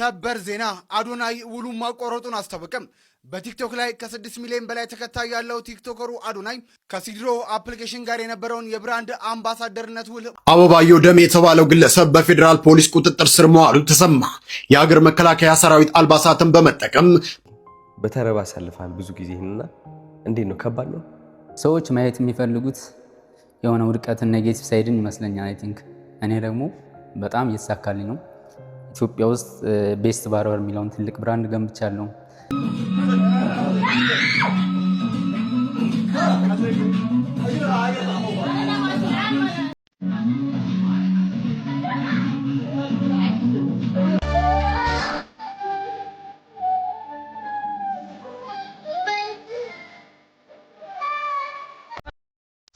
ሰበር ዜና አዶናይ ውሉን ማቋረጡን አስታወቀም። በቲክቶክ ላይ ከ6 ሚሊዮን በላይ ተከታይ ያለው ቲክቶከሩ አዶናይ ከሲድሮ አፕሊኬሽን ጋር የነበረውን የብራንድ አምባሳደርነት ውል አበባየሁ ደሜ የተባለው ግለሰብ በፌዴራል ፖሊስ ቁጥጥር ስር መዋሉ ተሰማ። የሀገር መከላከያ ሰራዊት አልባሳትን በመጠቀም በተረባ አሳልፋል ብዙ ጊዜና እንዴት ነው? ከባድ ነው። ሰዎች ማየት የሚፈልጉት የሆነ ውድቀትን ኔጌቲቭ ሳይድን ይመስለኛል። አይ ቲንክ እኔ ደግሞ በጣም እየተሳካልኝ ነው። ኢትዮጵያ ውስጥ ቤስት ባርበር የሚለውን ትልቅ ብራንድ ገንብቻለሁ።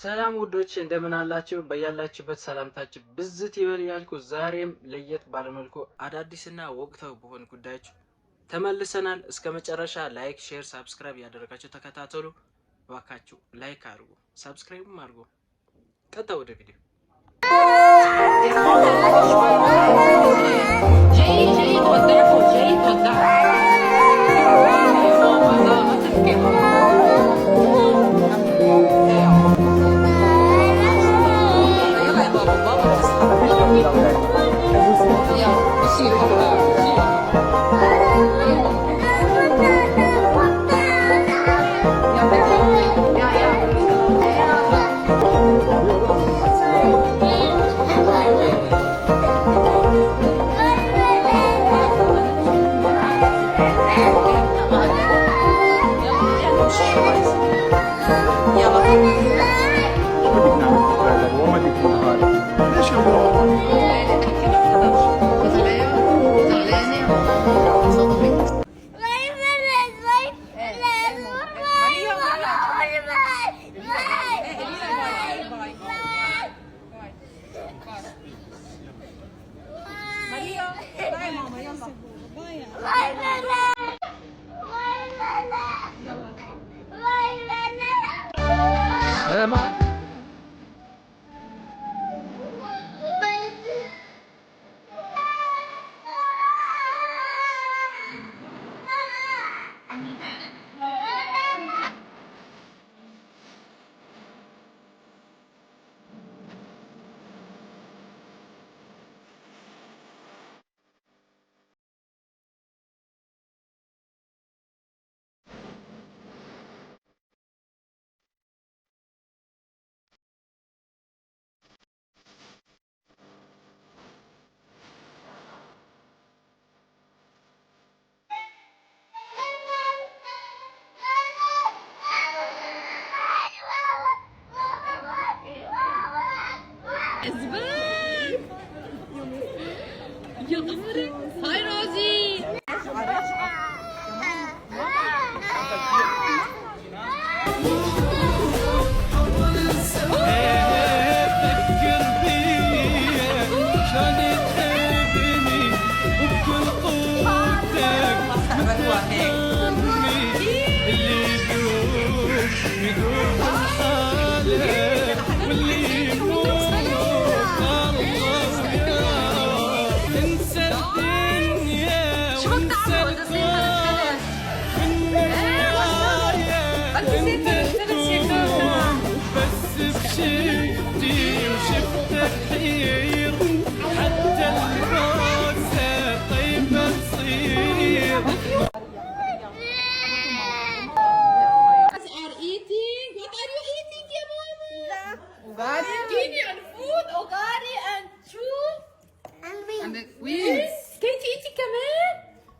ሰላም ውዶች እንደምን አላችሁ? በያላችሁበት ሰላምታችሁ ብዝት ይበል ያልኩ ዛሬም ለየት ባለመልኩ አዳዲስና ወቅታዊ በሆኑ ጉዳዮች ተመልሰናል። እስከ መጨረሻ ላይክ፣ ሼር፣ ሰብስክራይብ ያደረጋችሁ ተከታተሉ። እባካችሁ ላይክ አድርጉ፣ ሰብስክራይብም አድርጉ። ቀጥታ ወደ ቪዲዮ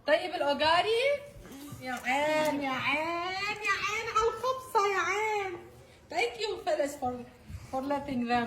طيب الأوغاري يا عين يا عين يا عين على الخبصة يا عين. Thank you fellas for letting them.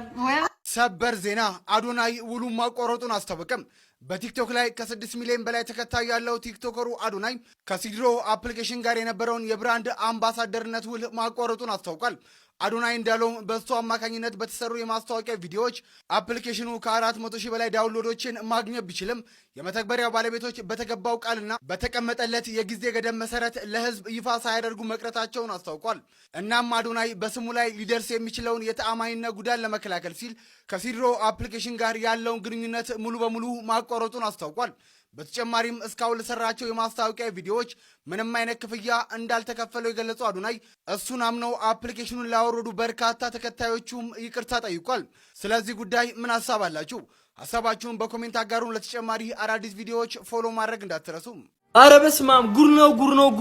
ሰበር ዜና አዶናይ ውሉን ማቋረጡን አስታወቀም። በቲክቶክ ላይ ከ6 ሚሊዮን በላይ ተከታይ ያለው ቲክቶከሩ አዶናይ ከሲድሮ አፕሊኬሽን ጋር የነበረውን የብራንድ አምባሳደርነት ውል ማቋረጡን አስታውቋል። አዶናይ እንዳለው በሱ አማካኝነት በተሰሩ የማስታወቂያ ቪዲዮዎች አፕሊኬሽኑ ከ400 ሺህ በላይ ዳውንሎዶችን ማግኘት ቢችልም የመተግበሪያው ባለቤቶች በተገባው ቃልና በተቀመጠለት የጊዜ ገደብ መሰረት ለህዝብ ይፋ ሳያደርጉ መቅረታቸውን አስታውቋል። እናም አዶናይ በስሙ ላይ ሊደርስ የሚችለውን የተአማኒነት ጉዳት ለመከላከል ሲል ከሲድሮ አፕሊኬሽን ጋር ያለውን ግንኙነት ሙሉ በሙሉ ማቋረጡን አስታውቋል። በተጨማሪም እስካሁን ለሰራቸው የማስታወቂያ ቪዲዮዎች ምንም አይነት ክፍያ እንዳልተከፈለው የገለጸው አዶናይ እሱን አምነው አፕሊኬሽኑን ላወረዱ በርካታ ተከታዮቹም ይቅርታ ጠይቋል። ስለዚህ ጉዳይ ምን ሐሳብ አላችሁ? ሐሳባችሁን በኮሜንት አጋሩን። ለተጨማሪ አዳዲስ ቪዲዮዎች ፎሎ ማድረግ እንዳትረሱ። አረ በስማም ጉር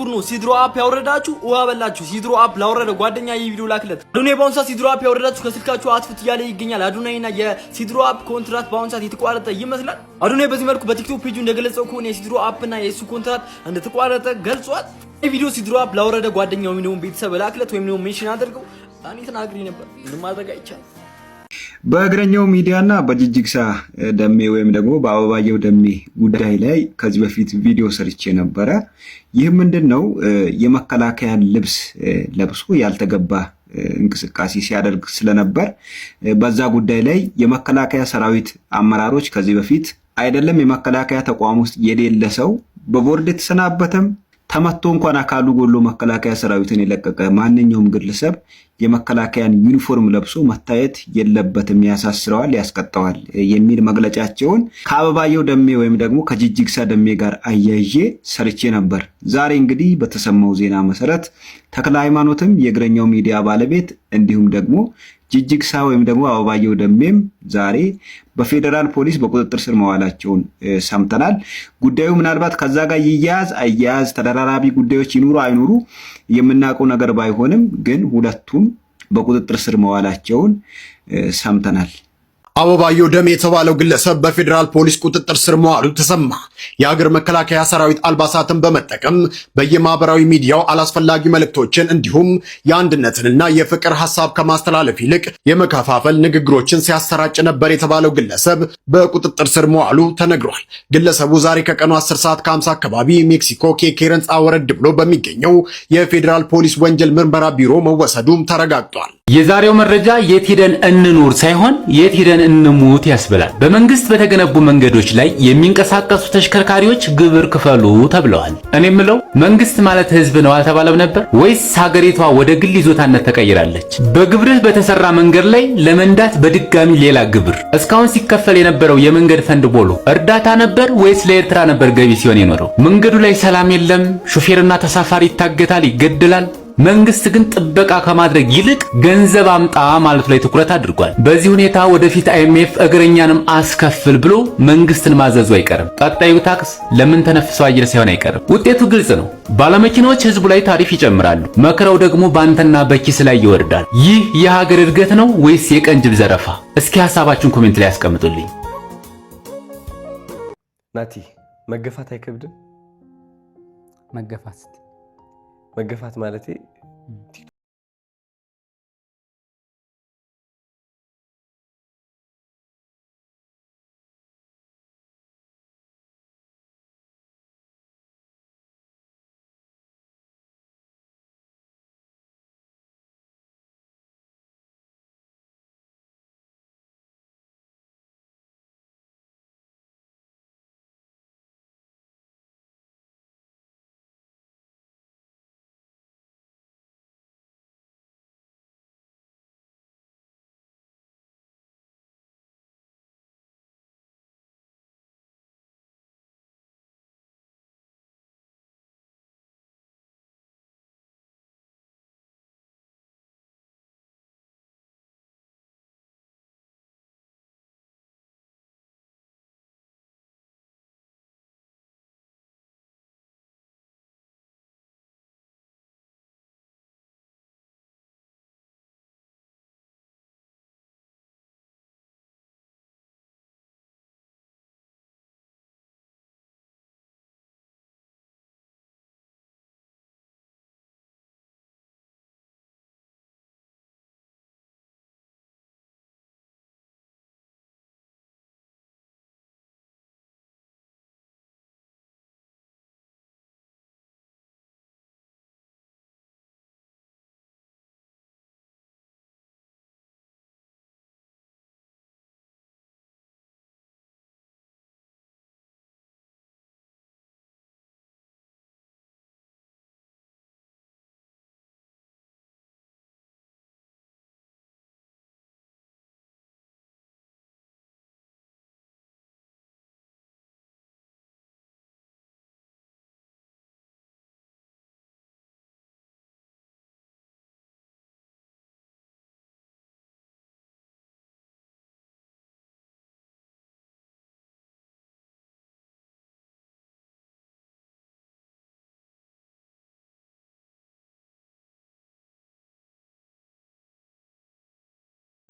ነው ሲድሮ አፕ ያወረዳችሁ ውሃ በላችሁ። ሲድሮ አፕ ላወረደ ጓደኛ የቪዲዮ ላክለት። አዶናይ በአሁኑ ሰዓት ሲድሮ አፕ ያወረዳችሁ ከስልካችሁ አጥፉት እያለ ይገኛል። አዶናይና የሲድሮ አፕ ኮንትራት በአሁኑ ሰዓት የተቋረጠ ይመስላል። አዶናይ በዚህ መልኩ በቲክቶክ ፔጁ እንደገለጸው ከሆነ የሲድሮ አፕ እና የሱ ኮንትራት እንደተቋረጠ ገልጿል። የቪዲዮ ሲድሮ አፕ ላወረደ ጓደኛ ወይም ደግሞ ቤተሰብ ላክለት ወይም ደግሞ ሜንሽን አድርገው። እኔ ተናግሬ ነበር፣ ምንም ማድረግ አይቻልም። በእግረኛው ሚዲያና በጅጅግሳ ደሜ ወይም ደግሞ በአበባየው ደሜ ጉዳይ ላይ ከዚህ በፊት ቪዲዮ ሰርቼ ነበረ። ይህ ምንድነው? የመከላከያን ልብስ ለብሶ ያልተገባ እንቅስቃሴ ሲያደርግ ስለነበር በዛ ጉዳይ ላይ የመከላከያ ሰራዊት አመራሮች ከዚህ በፊት አይደለም የመከላከያ ተቋም ውስጥ የሌለ ሰው በቦርድ የተሰናበተም ተመቶ እንኳን አካሉ ጎሎ መከላከያ ሰራዊትን የለቀቀ ማንኛውም ግለሰብ የመከላከያን ዩኒፎርም ለብሶ መታየት የለበትም፣ ያሳስረዋል፣ ያስቀጣዋል የሚል መግለጫቸውን ከአበባየው ደሜ ወይም ደግሞ ከጅጅግሳ ደሜ ጋር አያይዤ ሰርቼ ነበር። ዛሬ እንግዲህ በተሰማው ዜና መሰረት ተክለ ሃይማኖትም የእግረኛው ሚዲያ ባለቤት እንዲሁም ደግሞ ጅጅግሳ ወይም ደግሞ አበባየው ደሜም ዛሬ በፌደራል ፖሊስ በቁጥጥር ስር መዋላቸውን ሰምተናል። ጉዳዩ ምናልባት ከዛ ጋር ይያያዝ አይያያዝ ተደራራቢ ጉዳዮች ይኑሩ አይኑሩ የምናውቀው ነገር ባይሆንም ግን ሁለቱም በቁጥጥር ስር መዋላቸውን ሰምተናል። አበባየው ደሜ የተባለው ግለሰብ በፌዴራል ፖሊስ ቁጥጥር ስር መዋሉ ተሰማ። የሀገር መከላከያ ሰራዊት አልባሳትን በመጠቀም በየማህበራዊ ሚዲያው አላስፈላጊ መልእክቶችን እንዲሁም የአንድነትንና የፍቅር ሐሳብ ከማስተላለፍ ይልቅ የመከፋፈል ንግግሮችን ሲያሰራጭ ነበር የተባለው ግለሰብ በቁጥጥር ስር መዋሉ ተነግሯል። ግለሰቡ ዛሬ ከቀኑ 10 ሰዓት ከ50 አካባቢ ሜክሲኮ ኬኬር ህንፃ ወረድ ብሎ በሚገኘው የፌዴራል ፖሊስ ወንጀል ምርመራ ቢሮ መወሰዱም ተረጋግጧል። የዛሬው መረጃ የት ሄደን እንኑር ሳይሆን የት ሄደን እንሙት ያስብላል። በመንግስት በተገነቡ መንገዶች ላይ የሚንቀሳቀሱ ተሽከርካሪዎች ግብር ክፈሉ ተብለዋል። እኔ የምለው መንግስት ማለት ህዝብ ነው አልተባለም ነበር ወይስ ሀገሪቷ ወደ ግል ይዞታነት ተቀይራለች? በግብርህ በተሰራ መንገድ ላይ ለመንዳት በድጋሚ ሌላ ግብር። እስካሁን ሲከፈል የነበረው የመንገድ ፈንድ ቦሎ እርዳታ ነበር ወይስ ለኤርትራ ነበር ገቢ ሲሆን የኖረው? መንገዱ ላይ ሰላም የለም፣ ሹፌርና ተሳፋሪ ይታገታል፣ ይገደላል። መንግስት ግን ጥበቃ ከማድረግ ይልቅ ገንዘብ አምጣ ማለቱ ላይ ትኩረት አድርጓል። በዚህ ሁኔታ ወደፊት አይኤምኤፍ እግረኛንም አስከፍል ብሎ መንግስትን ማዘዙ አይቀርም። ቀጣዩ ታክስ ለምን ተነፍሰው አየር ሳይሆን አይቀርም። ውጤቱ ግልጽ ነው። ባለመኪናዎች ህዝቡ ላይ ታሪፍ ይጨምራሉ፣ መከራው ደግሞ ባንተና በኪስ ላይ ይወርዳል። ይህ የሀገር እድገት ነው ወይስ የቀንጅብ ዘረፋ? እስኪ ሀሳባችሁን ኮሜንት ላይ ያስቀምጡልኝ። ናቲ መገፋት አይከብድም? መገፋት ማለቴ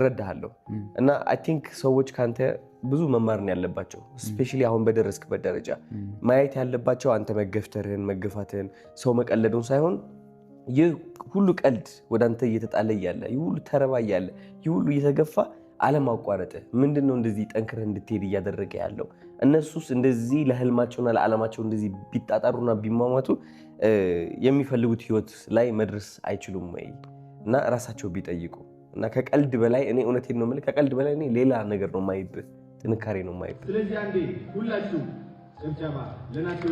ረዳሃለሁ እና አይ ቲንክ ሰዎች ካንተ ብዙ መማር ነው ያለባቸው ስፔሻሊ አሁን በደረስክበት ደረጃ ማየት ያለባቸው አንተ መገፍተርህን መገፋትህን ሰው መቀለዱን ሳይሆን ይህ ሁሉ ቀልድ ወደ አንተ እየተጣለ ያለ ይህ ሁሉ ተረባ ያለ ይህ ሁሉ እየተገፋ አለማቋረጥ ምንድነው እንደዚህ ጠንክረህ እንድትሄድ ያደረገ ያለው እነሱስ እንደዚህ ለህልማቸውና ለዓላማቸው እንደዚህ ቢጣጣሩና ቢማማቱ የሚፈልጉት ህይወት ላይ መድረስ አይችሉም ወይ እና ራሳቸው ቢጠይቁ እና ከቀልድ በላይ እኔ እውነቴን ነው ማለት ከቀልድ በላይ እኔ ሌላ ነገር ነው ማይበት ጥንካሬ ነው ማይበት ስለዚህ አንዴ ሁላችሁ ጭብጨባ ለናቸው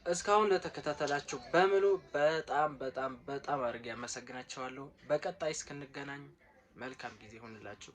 እስካሁን ለተከታተላችሁ በሙሉ በጣም አድርጌ አመሰግናችኋለሁ። በቀጣይ እስክንገናኝ መልካም ጊዜ ይሁንላችሁ።